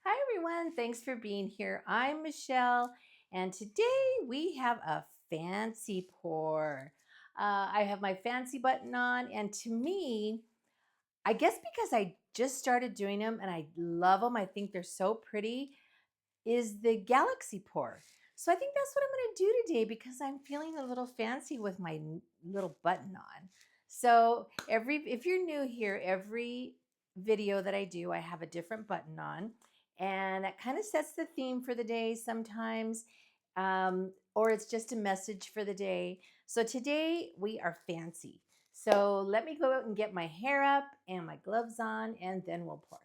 Hi everyone, thanks for being here. I'm Michelle, and today we have a fancy pour. I have my fancy button on, and to me, I guess because I just started doing them and I love them, I think they're so pretty, is the galaxy pour. So I think that's what I'm going to do today because I'm feeling a little fancy with my little button on. So if you're new here, every video that I do, I have a different button on, and that kind of sets the theme for the day sometimes, or it's just a message for the day. So today we are fancy. So let me go out and get my hair up and my gloves on, and then we'll pour.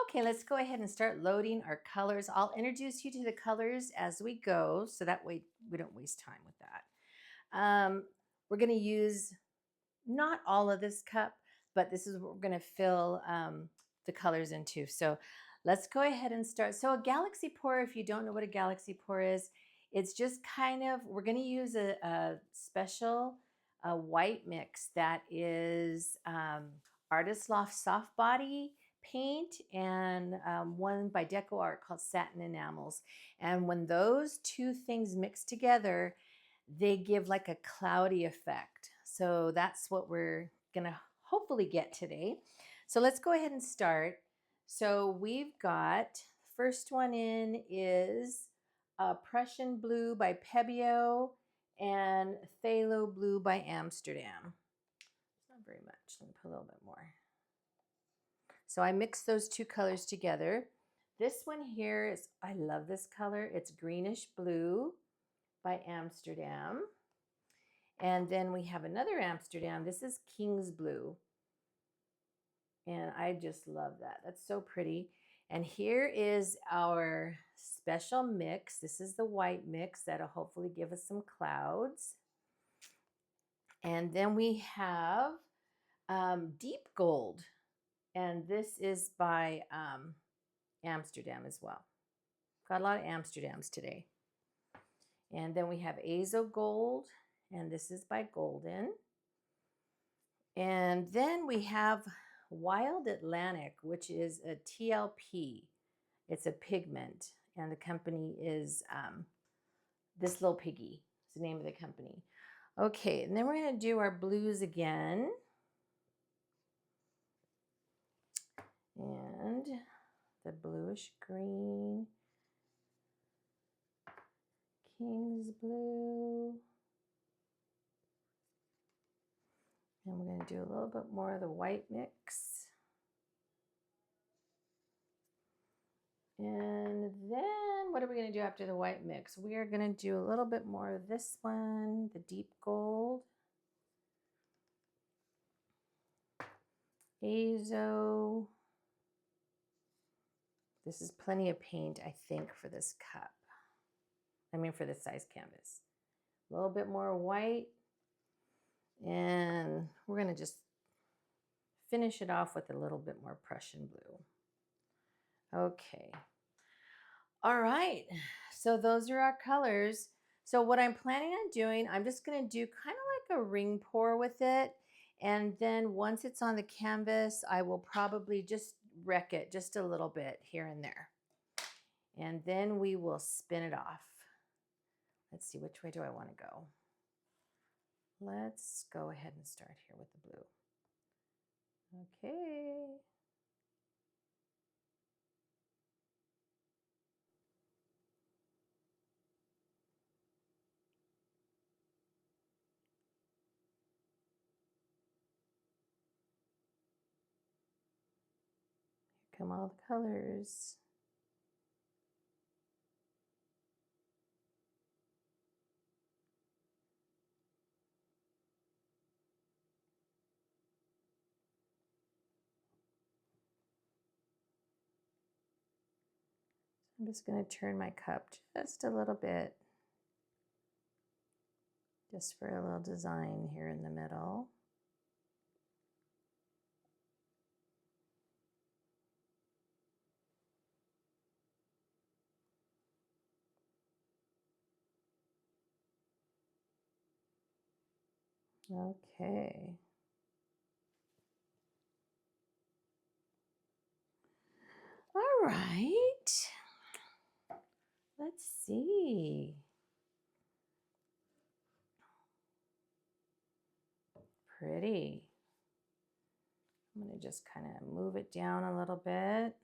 Okay, let's go ahead and start loading our colors. I'll introduce you to the colors as we go, so that way we don't waste time with that. We're going to use not all of this cup, but this is what we're going to fill the colors into. So let's go ahead and start. So a galaxy pour, if you don't know what a galaxy pour is, it's just kind of, we're going to use a special white mix that is Artist Loft Soft Body paint and one by DecoArt called Satin Enamels. And when those two things mix together, they give like a cloudy effect. So that's what we're gonna hopefully get today. So let's go ahead and start. So we've got, first one in is Prussian Blue by Pebeo and Phthalo Blue by Amsterdam. It's not very much, let me put a little bit more. So I mixed those two colors together. This one here is, I love this color. It's Greenish Blue by Amsterdam. And then we have another Amsterdam. This is King's Blue. And I just love that. That's so pretty. And here is our special mix. This is the white mix that'll hopefully give us some clouds. And then we have Deep Gold. And this is by Amsterdam as well. Got a lot of Amsterdams today. And then we have Azo Gold, and this is by Golden. And then we have Wild Atlantic, which is a TLP. It's a pigment, and the company is This Little Piggy. It's the name of the company. Okay, and then we're going to do our blues again. And the bluish green, King's Blue. And we're going to do a little bit more of the white mix. And then what are we going to do after the white mix? We are going to do a little bit more of this one, the deep gold. Azo. This is plenty of paint, I think, for this cup. I mean, for this size canvas. A little bit more white. And we're going to just finish it off with a little bit more Prussian blue. Okay. All right. So those are our colors. So what I'm planning on doing, I'm just going to do kind of like a ring pour with it. And then once it's on the canvas, I will probably just wreck it just a little bit here and there. And then we will spin it off. Let's see, which way do I want to go? Let's go ahead and start here with the blue. Okay. Here come all the colors. I'm just going to turn my cup just a little bit, just for a little design here in the middle. Okay. All right. Let's see. Pretty. I'm going to just kind of move it down a little bit.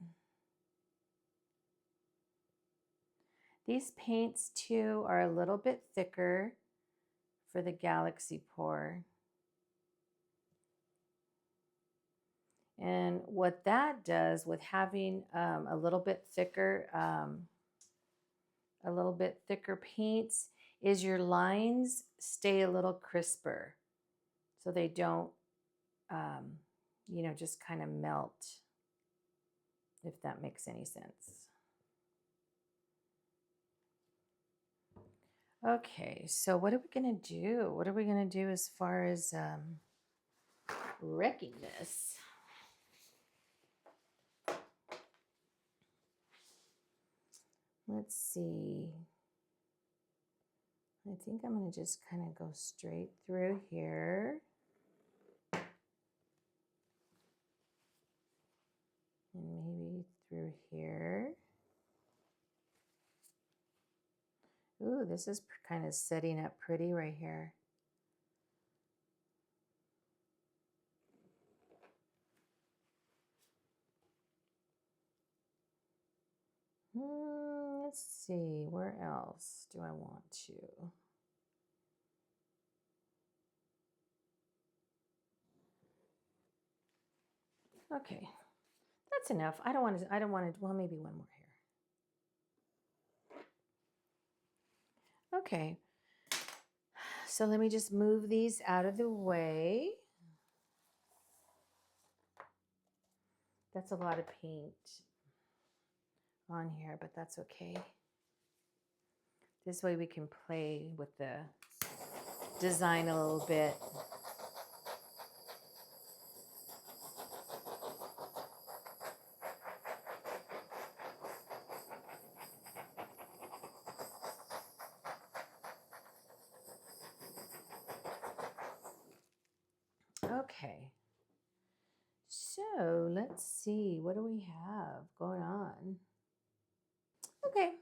These paints too are a little bit thicker for the galaxy pour. And what that does with having a little bit thicker paints is your lines stay a little crisper, so they don't, just kind of melt, if that makes any sense. Okay, so what are we gonna do? What are we gonna do as far as wrecking this? Let's see. I think I'm going to just kind of go straight through here. And maybe through here. Ooh, this is kind of setting up pretty right here. Let's see, where else do I want to? Okay, that's enough. I don't want to, well, maybe one more here. Okay, so let me just move these out of the way. That's a lot of paint on here, but that's okay. This way we can play with the design a little bit. Okay, so let's see, what do we have going on? Okay,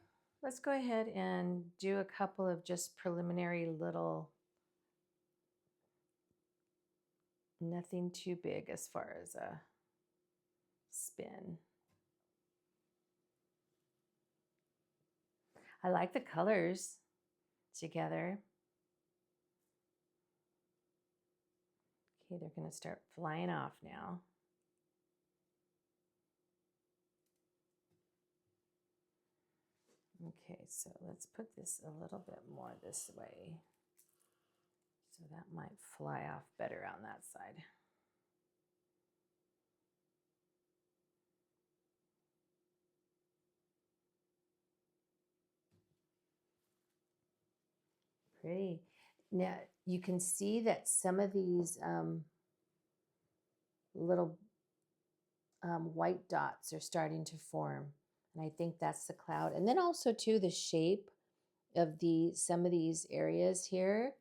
let's go ahead and do a couple of just preliminary little, nothing too big as far as a spin. I like the colors together. Okay, they're going to start flying off now. Okay, so let's put this a little bit more this way. So that might fly off better on that side. Pretty. Now you can see that some of these little white dots are starting to form. And I think that's the cloud. And then also too, the shape of some of these areas here,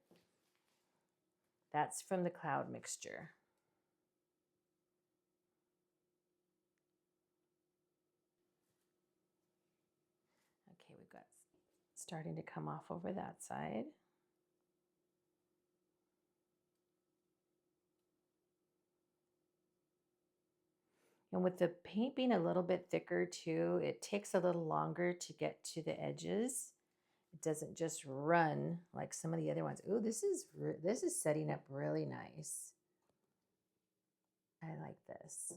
that's from the cloud mixture. Okay, we've got starting to come off over that side. And with the paint being a little bit thicker too, it takes a little longer to get to the edges. It doesn't just run like some of the other ones. Ooh, this is setting up really nice. I like this.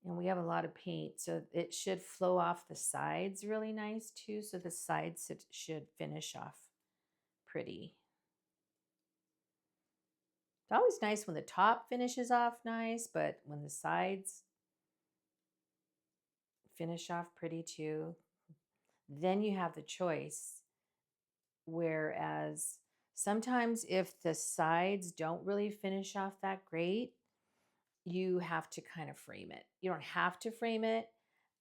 And we have a lot of paint, so it should flow off the sides really nice too. So the sides should finish off pretty. It's always nice when the top finishes off nice, but when the sides finish off pretty too, then you have the choice. Whereas sometimes if the sides don't really finish off that great, you have to kind of frame it. You don't have to frame it,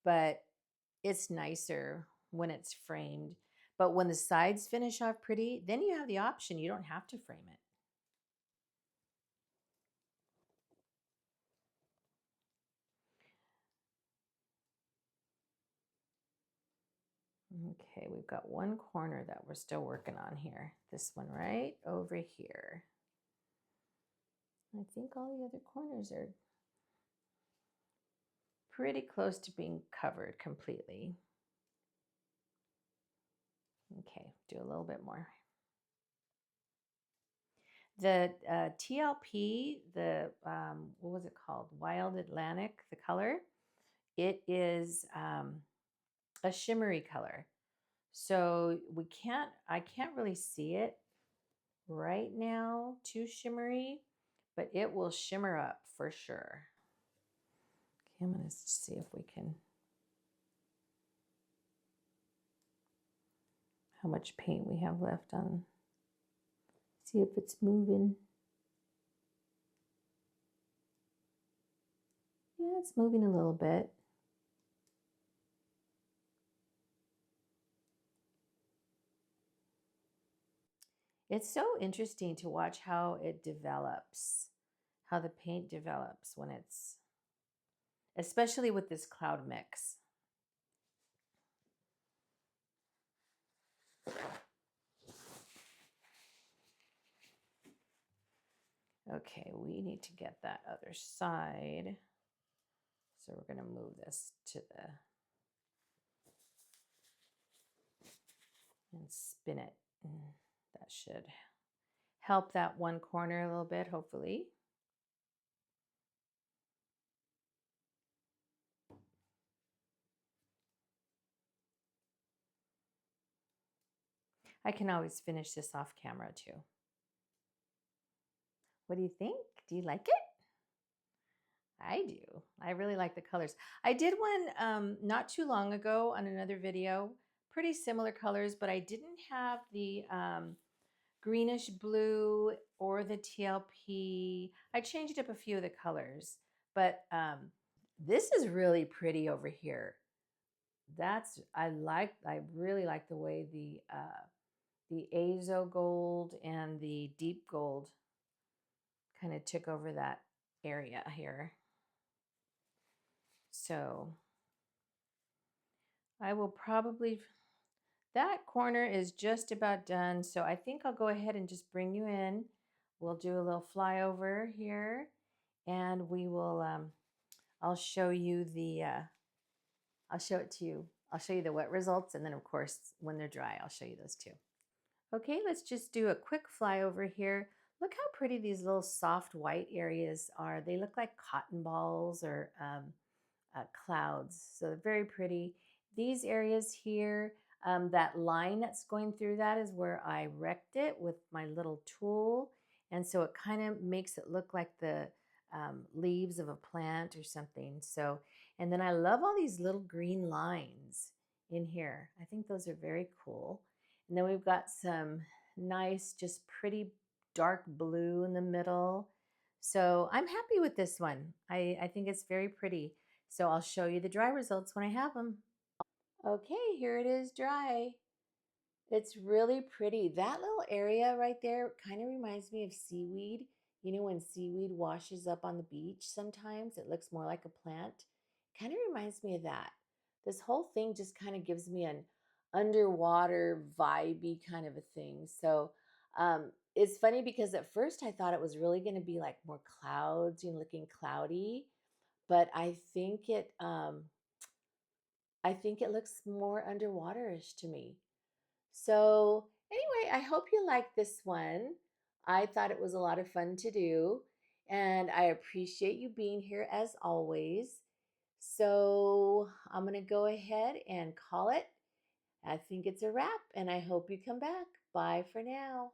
but it's nicer when it's framed. But when the sides finish off pretty, then you have the option. You don't have to frame it. Okay, we've got one corner that we're still working on here. This one right over here. I think all the other corners are pretty close to being covered completely. Okay, do a little bit more. The TLP, the, what was it called? Wild Atlantic, the color. It is a shimmery color. So I can't really see it right now, too shimmery, but it will shimmer up for sure. Okay, I'm going to see if we can, how much paint we have left on. See if it's moving. Yeah, it's moving a little bit. It's so interesting to watch how it develops, how the paint develops when it's, especially with this cloud mix. Okay, we need to get that other side. So we're going to move this to the, and spin it. That should help that one corner a little bit, hopefully. I can always finish this off camera too. What do you think? Do you like it? I do. I really like the colors. I did one not too long ago on another video, pretty similar colors, but I didn't have the greenish blue or the TLP. I changed up a few of the colors, but this is really pretty over here. I really like the way the Azo Gold and the deep gold kind of took over that area here. So I will probably, that corner is just about done. So I think I'll go ahead and just bring you in. We'll do a little flyover here and we will, I'll show you the, I'll show it to you. I'll show you the wet results. And then of course, when they're dry, I'll show you those too. Okay, let's just do a quick flyover here. Look how pretty these little soft white areas are. They look like cotton balls or clouds. So they're very pretty. These areas here, that line that's going through that is where I wrecked it with my little tool. And so it kind of makes it look like the leaves of a plant or something. So, and then I love all these little green lines in here. I think those are very cool. And then we've got some nice, just pretty dark blue in the middle. So I'm happy with this one. I think it's very pretty. So I'll show you the dry results when I have them. Okay, here it is dry. It's really pretty. That little area right there kind of reminds me of seaweed. You know, when seaweed washes up on the beach sometimes, it looks more like a plant. Kind of reminds me of that. This whole thing just kind of gives me an underwater vibey kind of a thing. So it's funny because at first I thought it was really going to be like more clouds, you know, looking cloudy. But I think it looks more underwaterish to me. So anyway, I hope you like this one. I thought it was a lot of fun to do, and I appreciate you being here as always. So I'm going to go ahead and call it. I think it's a wrap, and I hope you come back. Bye for now.